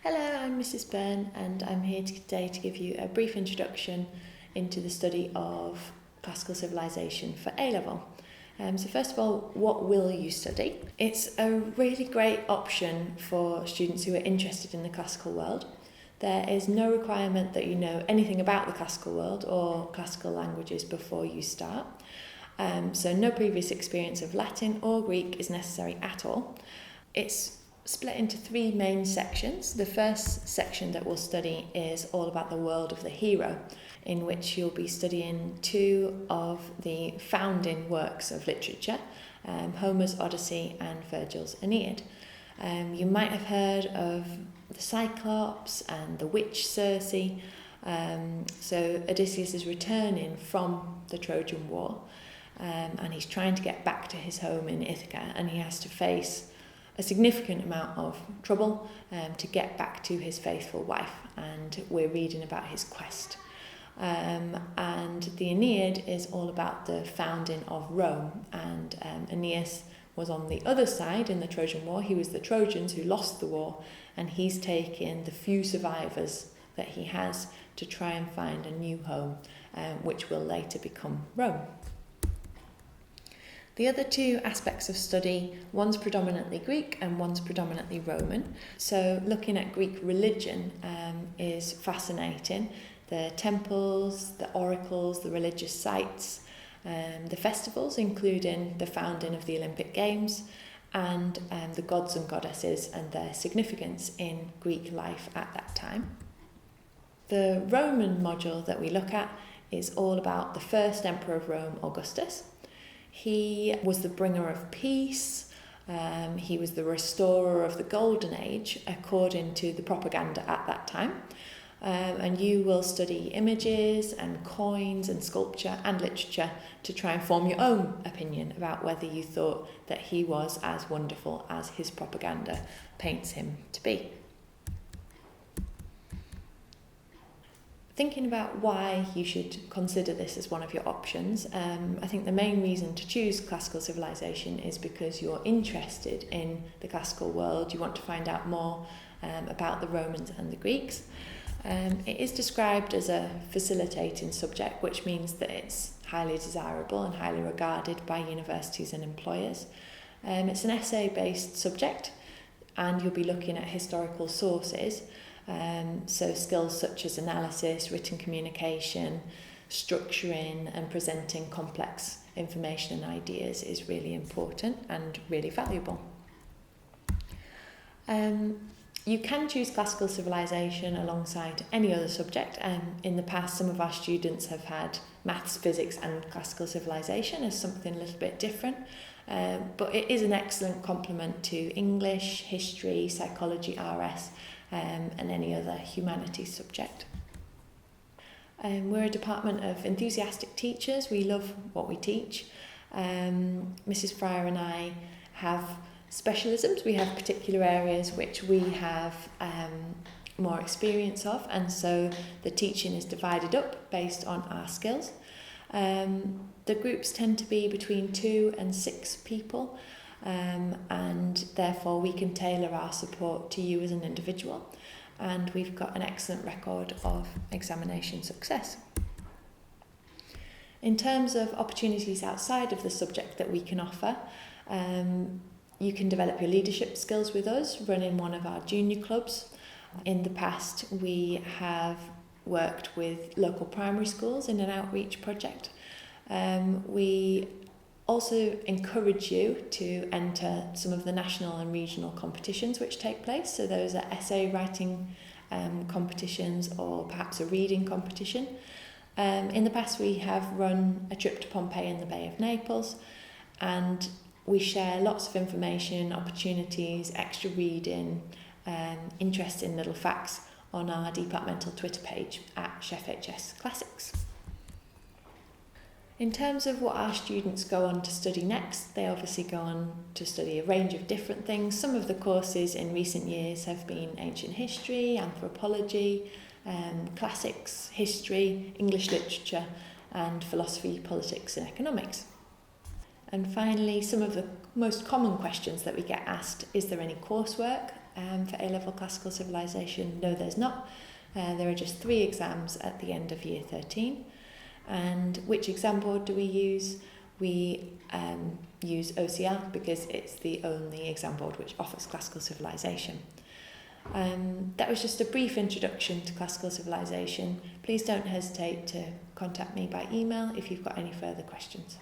Hello, I'm Mrs. Byrne and I'm here today to give you a brief introduction into the study of classical civilization for A-level. So first of all, what will you study? It's a really great option for students who are interested in the classical world. There is no requirement that you know anything about the classical world or classical languages before you start. So no previous experience of Latin or Greek is necessary at all. It's split into three main sections. The first section that we'll study is all about the world of the hero, in which you'll be studying two of the founding works of literature, Homer's Odyssey and Virgil's Aeneid. You might have heard of the Cyclops and the witch Circe. So Odysseus is returning from the Trojan War, and he's trying to get back to his home in Ithaca, and he has to face a significant amount of trouble to get back to his faithful wife, and we're reading about his quest. And the Aeneid is all about the founding of Rome, and Aeneas was on the other side in the Trojan War. He was the Trojans who lost the war, and he's taking the few survivors that he has to try and find a new home, which will later become Rome. The other two aspects of study, one's predominantly Greek and one's predominantly Roman. So looking at Greek religion is fascinating. The temples, the oracles, the religious sites, the festivals, including the founding of the Olympic Games, and the gods and goddesses and their significance in Greek life at that time. The Roman module that we look at is all about the first emperor of Rome, Augustus. He was the bringer of peace. He was the restorer of the golden age, according to the propaganda at that time. And you will study images and coins and sculpture and literature to try and form your own opinion about whether you thought that he was as wonderful as his propaganda paints him to be. Thinking about why you should consider this as one of your options, I think the main reason to choose classical civilization is because you're interested in the classical world. You want to find out more about the Romans and the Greeks. It is described as a facilitating subject, which means that it's highly desirable and highly regarded by universities and employers. It's an essay-based subject, and you'll be looking at historical sources. So skills such as analysis, written communication, structuring and presenting complex information and ideas is really important and really valuable. You can choose classical civilization alongside any other subject. In the past, some of our students have had maths, physics and classical civilization as something a little bit different. But it is an excellent complement to English, history, psychology, RS, and any other humanities subject. We're a department of enthusiastic teachers. We love what we teach. Mrs. Fryer and I have specialisms. We have particular areas which we have more experience of, and so the teaching is divided up based on our skills. The groups tend to be between 2 and 6 people. And therefore we can tailor our support to you as an individual, and we've got an excellent record of examination success. In terms of opportunities outside of the subject that we can offer, you can develop your leadership skills with us running one of our junior clubs. In the past we have worked with local primary schools in an outreach project. We also encourage you to enter some of the national and regional competitions which take place. So those are essay writing competitions or perhaps a reading competition. In the past we have run a trip to Pompeii in the Bay of Naples, and we share lots of information, opportunities, extra reading, interesting little facts on our departmental Twitter page at ShefHS Classics. In terms of what our students go on to study next, they obviously go on to study a range of different things. Some of the courses in recent years have been ancient history, anthropology, classics, history, English literature, and philosophy, politics and economics. And finally, some of the most common questions that we get asked: is there any coursework for A-level classical civilization? No, there's not. There are just 3 exams at the end of year 13. And which exam board do we use? We use OCR because it's the only exam board which offers classical civilization. That was just a brief introduction to classical civilization. Please don't hesitate to contact me by email if you've got any further questions.